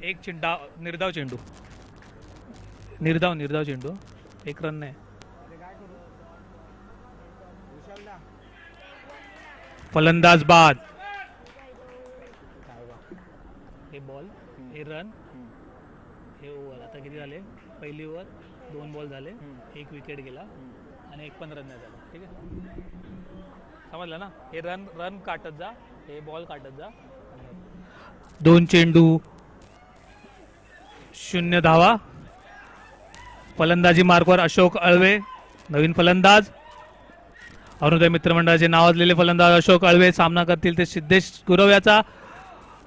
एक निर्धाव चेंडू, निर्धाव चेंडू, एक रन नाही. फलंदाज बाद. हे बॉल, हे रन, हे ओव्हर. आता किती झाले? पहिली ओव्हर 2 बॉल झाले, 1 विकेट गेला आणि 1 पण रन नाही झाला. ठीक आहे, समजलं ना? हे रन काटत जा, हे बॉल काटत जा. 2 चेंडू 0 धावा. फलंदाजी मार्कवर अशोक अळवे, नवीन फलंदाज. अरुणोदय मित्रमंडळाचे नावाजलेले फलंदाज अशोक अळवे सामना करतील ते सिद्धेश गुरव्याचा.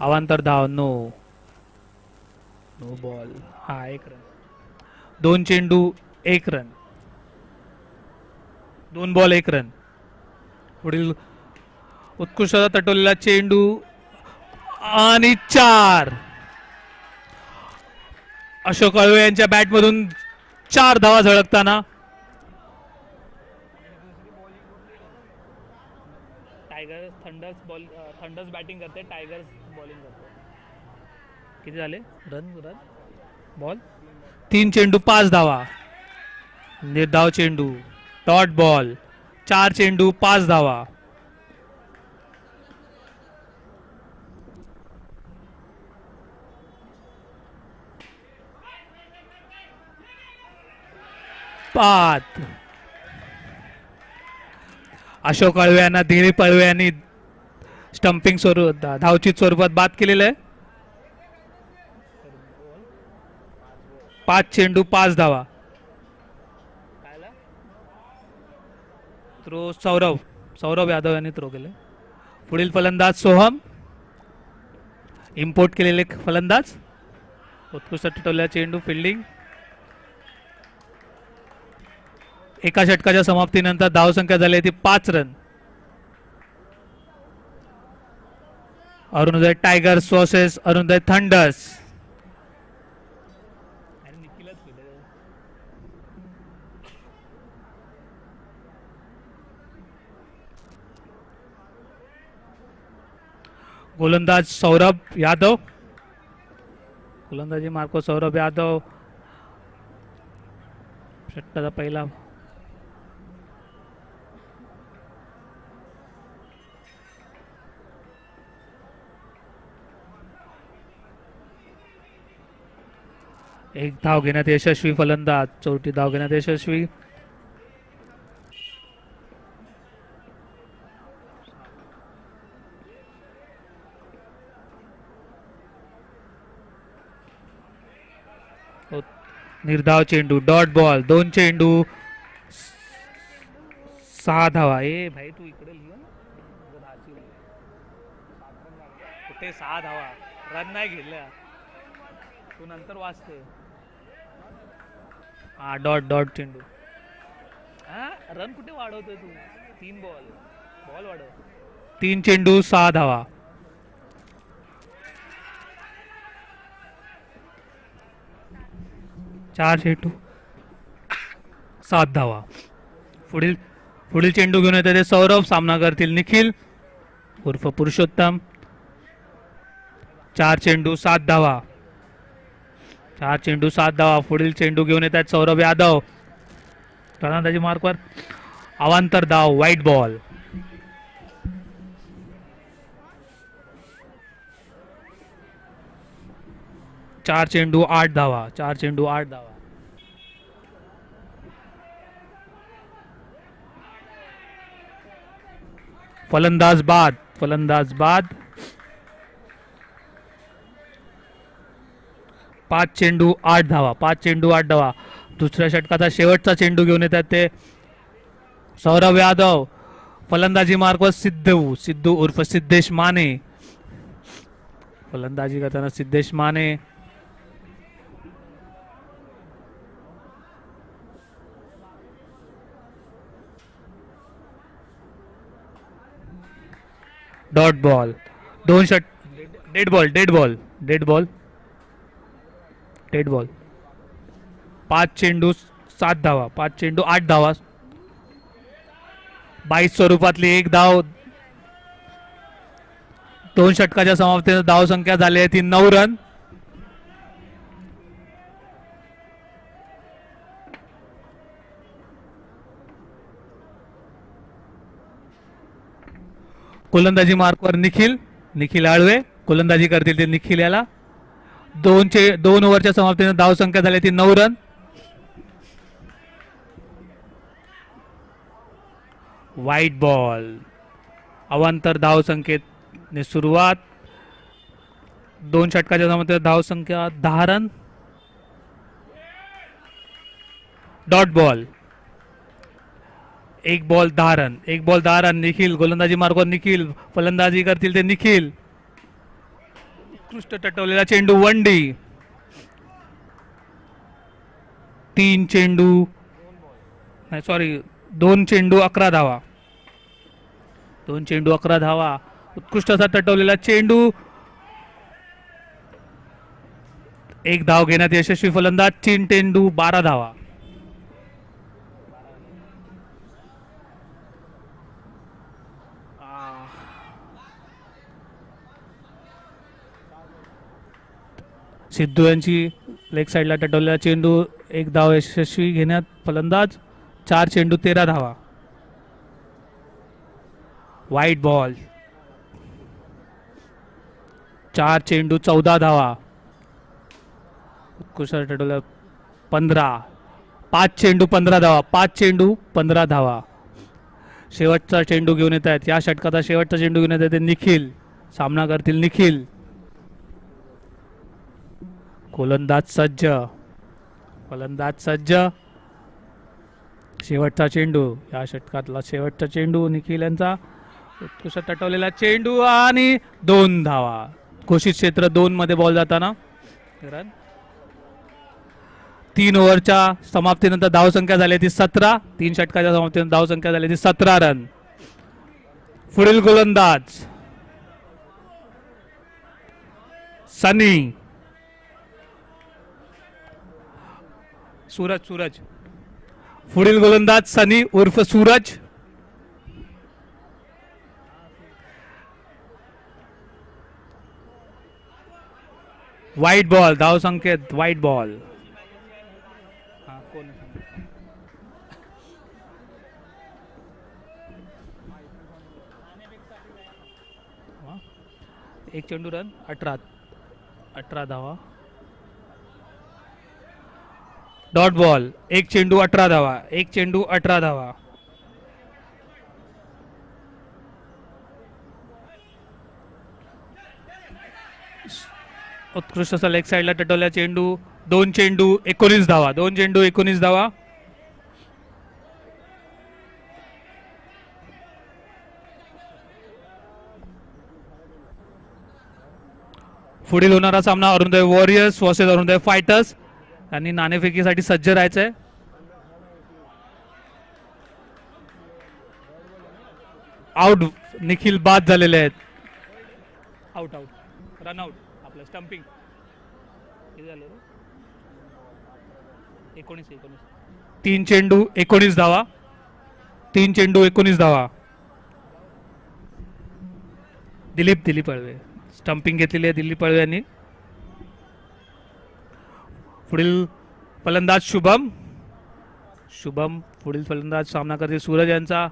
अवांतर धाव, नो बॉल. हा 1 रन. 2 चेंडू 1 रन, 2 बॉल 1 रन. पुढील उत्कृष्ट तटवलेला चेंडू आणि 4. अशोक अळवे यांच्या बॅटमधून 4 धावा झळकताना. थंडर्स बॅटिंग करते, टायगर्स बॉलिंग करते. किती झाले रन बॉल? 3 चेंडू 5 धावा. निर्धाव चेंडू, डॉट बॉल. 4 चेंडू 5 धावा. पात. अशोक अळवे यांना दिलीप अळवे यांनी स्टंपिंग धावचित स्वरूपात बाद केलेलं आहे. 5 चेंडू 5 धावा. थ्रो सौरभ यादव यांनी थ्रो केले. पुढील फलंदाज सोहम, इम्पोर्ट केलेले फलंदाज. उत्कृष्ट टिटवलेला चेंडू, फिल्डिंग. एका षटकाच्या समाप्तीनंतर धावसंख्या झाली ती 5 run. Arunodaya tigers versus Arunodaya thunders. गोलंदाज सौरभ यादव, गोलंदाजी मार्को सौरभ यादव. षटकाचा पहिला एक धाव घेण्यात यशस्वी फलंदाज, 4थी धाव घेण्यात यशस्वी. निर्धाव चेंडू, डॉट बॉल. 2 चेंडू 6 धावा. ए भाई तू इकडे लिहा, कुठे 6 धावा? रन नाही घेतल्या तू, नंतर वाचते. हा डॉट चेंडू. हा रन कुठे वाढवतोय तू? 3 बॉल वाढव. 3 चेंडू 6 धावा. चार चेंडू 7 धावा. पुढील चेंडू घेऊन येते ते सौरभ. सामना करतील निखिल उर्फ पुरुषोत्तम. 4 चेंडू 7 धावा. 4 चेंडू 7 धावा. पुढील चेंडू घेऊन येत आहेत सौरभ यादव. फलंदाजी मार्कवर अवांतर धाव, व्हाईट बॉल. चार चेंडू 8 धावा. 4 चेंडू 8 धावा. फलंदाज बाद. 5 चेंडू 8 धावा. 5 चेंडू 8 धावा. दुसऱ्या षटकाचा शेवटचा चेंडू घेऊन येतात ते सौरभ यादव. फलंदाजी मार्कवर सिद्धू उर्फ सिद्धेश माने. फलंदाजी करताना सिद्धेश माने. Dot ball. 2 षट डेड बॉल. 5 चेंडू 7 धावा. 5 चेंडू 8 धावा. 22 स्वरूपातली 1 धाव. 2 षटकाच्या समाप्तीने धाव संख्या झाली आहे ती 9 रन. गोलंदाजी मार्कवर निखिल आळवे गोलंदाजी करतील ते निखिल याला. 2 ओव्हरच्या समाप्तीने धाव संख्या झाली ती 9 रन. White ball. अवांतर धाव संख्येने सुरुवात. 2 षटकाच्या समाप्तीने धाव संख्या 10 run. Dot ball. 1 ball 10 run. Nikhil गोलंदाजी मार्गवर निखिल फलंदाजी करतील ते निखिल. उत्कृष्ट टटवलेला चेंडू 1D. 2 चेंडू 11 धावा. 2 चेंडू 11 धावा. उत्कृष्ट असा टटवलेला चेंडू. 1 धाव घेण्यात यशस्वी फलंदाज. 3 चेंडू 12 धावा. सिद्धू यांची लेग साइडला टटवलेला चेंडू. 1 धाव यशस्वी घेण्यात फलंदाज. 4 चेंडू 13 धावा. White ball. 4 चेंडू 14 धावा. उत्कृष्ट टटवलेला 15. 5 चेंडू 15 धावा. 5 चेंडू 15 धावा. शेवटचा चेंडू घेऊन येत आहेत. या षटकाचा शेवटचा चेंडू घेऊन येत आहेत निखिल. सामना करतील निखिल. गोलंदाज सज्ज. फलंदाज सज्ज. शेवटचा चेंडू. या षटकातला शेवटचा चेंडू निखिल यांचा. उत्कृष्ट टटवलेला चेंडू आणि 2 धावा. घोषित क्षेत्र 2 मध्ये बॉल जाताना रन. 3 ओव्हरच्या समाप्तीनंतर धाव संख्या झाली ती 17. 3 षटकाच्या समाप्तीनंतर धाव संख्या झाली ती 17 रन. पुढील गोलंदाज सनी. सूरज. पुढील गोलंदाज सनी उर्फ सूरज. White ball. धाव संकेत व्हाईट बॉल. एक चेंडू रन 18 धावा. Dot ball. 1 चेंडू 18 धावा. 1 चेंडू 18 धावा. उत्कृष्ट असा लेग साइडला टटवल्या चेंडू. 2 चेंडू 19 धावा. 2 चेंडू 19 धावा. पुढील होणारा सामना Arunodaya warriors versus Arunodaya fighters. आणि नाणेफेकीसाठी सज्ज राहायचंय. आउट. निखिल बाद झालेले आहेत. Out run out. आपलं स्टंपिंग 3 चेंडू 19 धावा. 3 चेंडू 19 धावा. दिलीप अळवे स्टंपिंग घेतलेली आहे दिलीप अळवे यांनी. पुढील फलंदाज शुभम. पुढील फलंदाज सामना करतील सूरज यांचा.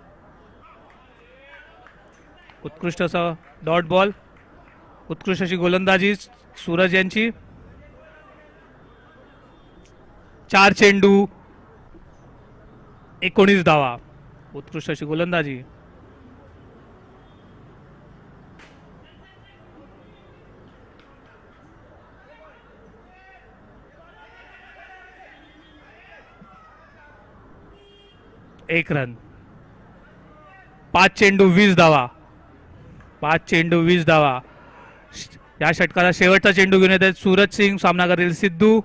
उत्कृष्ट असा डॉट बॉल. उत्कृष्ट अशी गोलंदाजी सूरज यांची. 4 चेंडू 19 धावा. उत्कृष्ट अशी गोलंदाजी. एक रन. 5 चेंडू 20 धावा. 5 चेंडू 20 धावा. या षटकाचा शेवटचा चेंडू घेऊन येत सूरज सिंग. सामना करतील सिद्धू.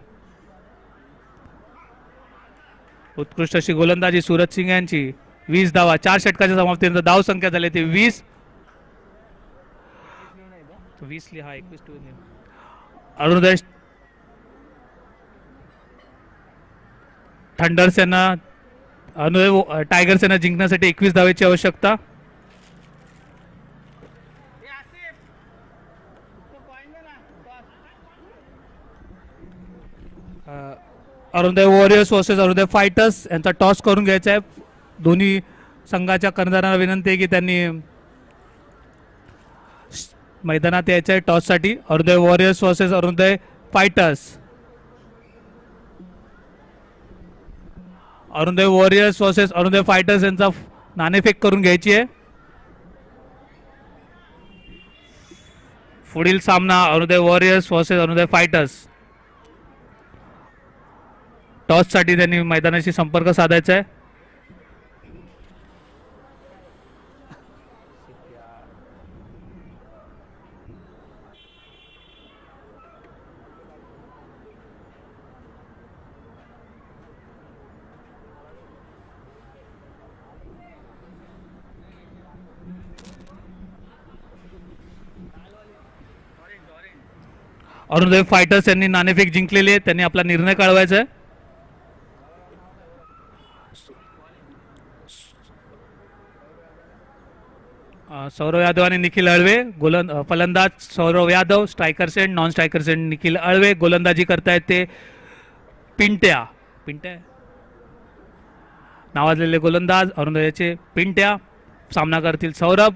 उत्कृष्ट अशी गोलंदाजी सूरज सिंग यांची. 20 धावा. 4 षटकाच्या समाप्तीनंतर धाव संख्या झाली ती 20. 20 लिहा 21. अरुणोदय थंडर्स यांना टायगर्स यांना जिंकण्यासाठी 21 धावेची आवश्यकता. Arunoday warriors versus Arunodaya fighters यांचा टॉस करून घ्यायचा आहे. दोन्ही संघाच्या कर्णधारांना विनंती आहे की त्यांनी मैदानात यायचं आहे टॉससाठी. Arunodaya warriors versus Arunodaya fighters. Arunodaya warriors versus Arunodaya fighters यांचा नाणेफेक करून घ्यायची आहे. पुढील सामना Arunodaya warriors versus Arunodaya fighters. टॉससाठी त्यांनी मैदानाशी संपर्क साधायचा आहे. अरुणोदय फायटर्स यांनी नाणेफेक जिंकलेली आहे. त्यांनी आपला निर्णय कळवायचा आहे. सौरव यादव आणि निखिल अळवे फलंदाज Saurav Yadav, striker end, non striker end Nikhil Alave. गोलंदाजी करतायत ते पिंट्या नावाजलेले गोलंदाज अरुणोदयाचे. पिंट्या सामना करतील सौरभ.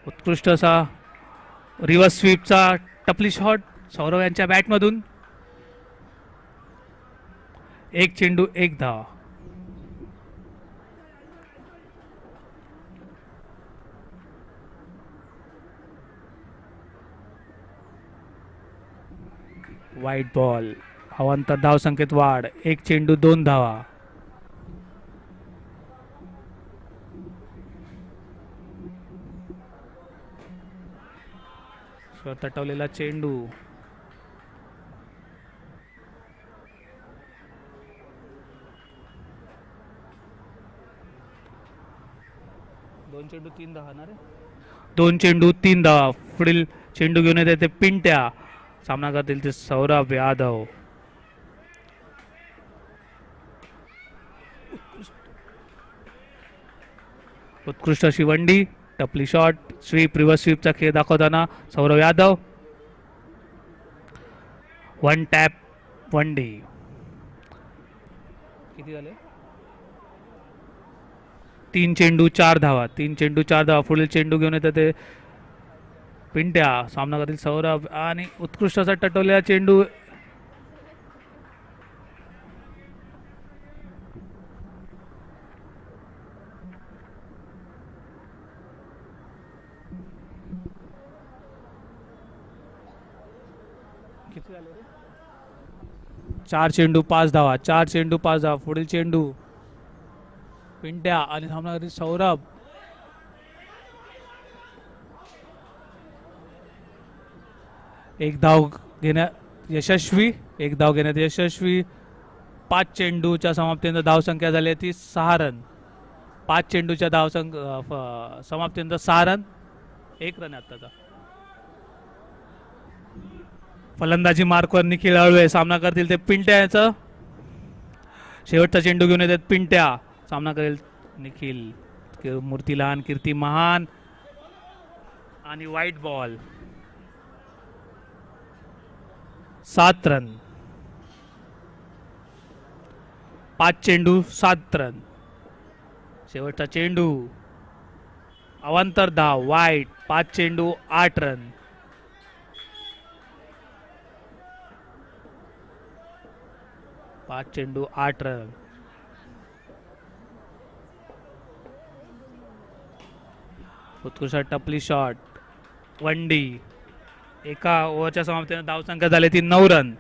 उत्कृष्ट असा रिव्हर्स स्वीपचा टपली शॉट सौरव यांच्या बॅटमधून. एक चेंडू एक धाव. वाईट बॉल. अवांतर धाव संख्येत वाढ. एक चेंडू दोन धावा. तटवलेला चेंडू. दोन चेंडू तीन धावा ना रे. दोन चेंडू तीन धावा. पुढील चेंडू घेऊन येते ते पिंट्या. सामना करतील ते सौरभ यादव. उत्कृष्ट अशी वंडी. टपली शॉट स्वीप रिव्हर्स स्वीपचा खेळ दाखवताना सौरव यादव. वन टॅप वंडी. किती झाले. तीन चेंडू चार धावा. तीन चेंडू चार धावा. पुढील चेंडू घेऊन येतात ते पिंट्या. सामना करतील सौरभ आणि उत्कृष्ट असा टटवलेला चेंडू. किती झाले. चार चेंडू पाच धावा. चार चेंडू पाच धावा. पुढील चेंडू पिंट्या आणि सामना करतील सौरभ. एक धाव घेण्यात यशस्वी. एक धाव घेण्यात यशस्वी. पाच चेंडूच्या समाप्तीनंतर धावसंख्या झाली ती 6 रन. पाच चेंडूच्या समाप्तीनंतर 6 रन. 1 रन आताचा. फलंदाजी मार्कवर निखिल अळवे. सामना करतील ते पिंट्याचं. शेवटचा चेंडू घेऊन येतात पिंट्या. सामना करेल निखिल. मूर्ती लहान कीर्ती महान. आणि व्हाईट बॉल. 7 रन. 5 चेंडू 7 रन. शेवटचा चेंडू. अवांतर धाव वाईट. 5 चेंडू 8 रन. पाच चेंडू 8 रन. उत्कृष्ट टपली शॉट वंडी. एका ओव्हरच्या समाप्तीने धावसंख्या झाली ती 9 रन.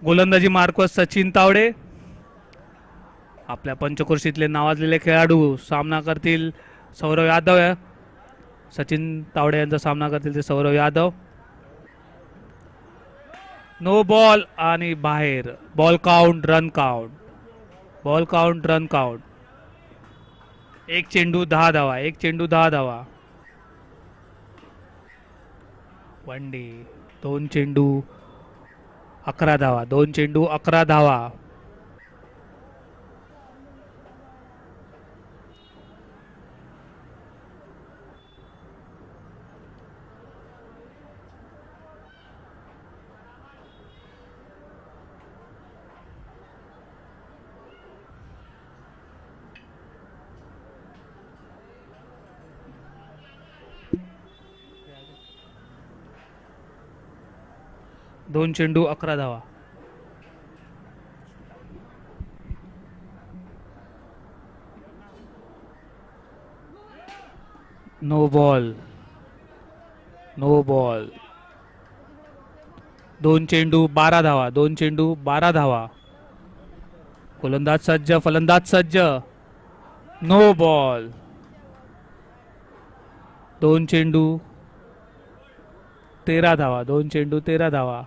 गोलंदाजी मार्कवर सचिन तावडे. आपल्या पंचक्रोशीतले नावाजलेले खेळाडू सामना करतील सौरव यादव. सचिन तावडे यांचा सामना करतील ते सौरव यादव. नो बॉल आणि बाहेर. Ball count run count. Ball count run count. एक चेंडू 10 धावा. एक चेंडू 10 धावा. वनडे. दोन चेंडू 11 धावा. दोन चेंडू 11 धावा. 2 चेंडू 11 धावा. No ball. 2 चेंडू 12 धावा. 2 चेंडू 12 धावा. गोलंदाज सज्ज, फलंदाज सज्ज. No ball. 2 चेंडू 13 धावा. 2 चेंडू 13 धावा.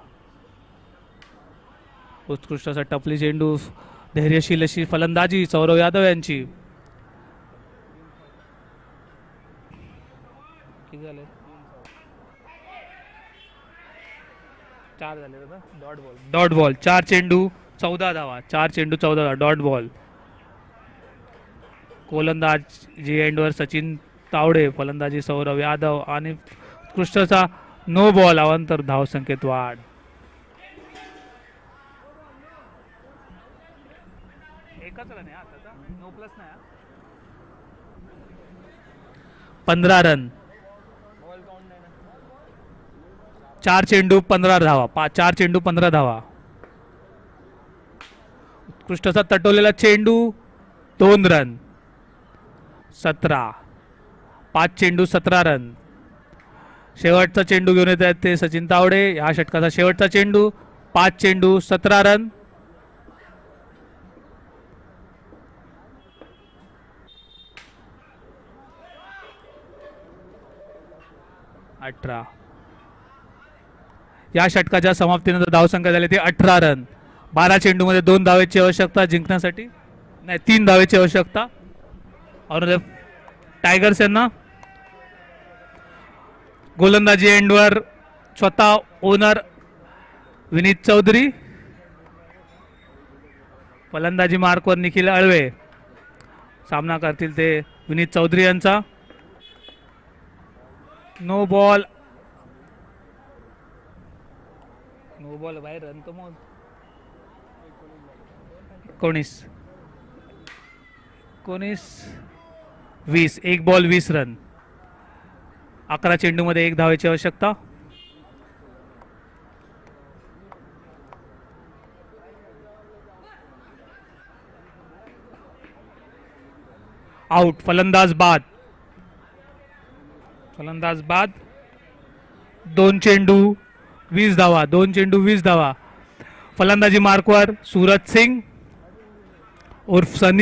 उत्कृष्ट असा टपली चेंडू, धैर्यशील अशी फलंदाजी सौरव यादव यांची. किती झाले? 4 झाले. Dot ball. 4 चेंडू 14 धावा. 4 चेंडू 14 धावा. Dot ball. गोलंदाज जी एंडवर सचिन तावडे, फलंदाजी सौरव यादव आणि उत्कृष्ट असा नो बॉल. अवांतर धाव संख्येत वाढ. एकच रन आहे आता, नो प्लस नाही. 15 रन. 4 चेंडू 15 धावा. 4 चेंडू 15 धावा. उत्कृष्ट असा तटवलेला चेंडू 2 रन. 17. 5 चेंडू 17 रन. शेवटचा चेंडू घेऊन येत आहेत ते सचिन तावडे. या षटकाचा शेवटचा चेंडू. 5 चेंडू 17 रन. 18. या षटकाच्या समाप्तीनंतर धावसंख्या झाली ते 18 रन. 12 चेंडू मध्ये 2 धावेची आवश्यकता जिंकण्यासाठी. नाही, 3 धावेची आवश्यकता. और टायगर्स यांना गोलंदाजी एंडवर स्वतः ओनर विनीत चौधरी. फलंदाजी मार्कवर निखिल अळवे. सामना करतील ते विनीत चौधरी यांचा. No ball. बाहेर रन तो मोज. 19 20. 1 बॉल 20 रन. 11 चेंडू मध्ये 1 धावेची आवश्यकता. आउट. फलंदाज बाद. 2 चेंडू 20 धावा. 2 चेंडू 20 धावा. फलंदाजी मार्कवर सूरज सिंग उर्फ सनी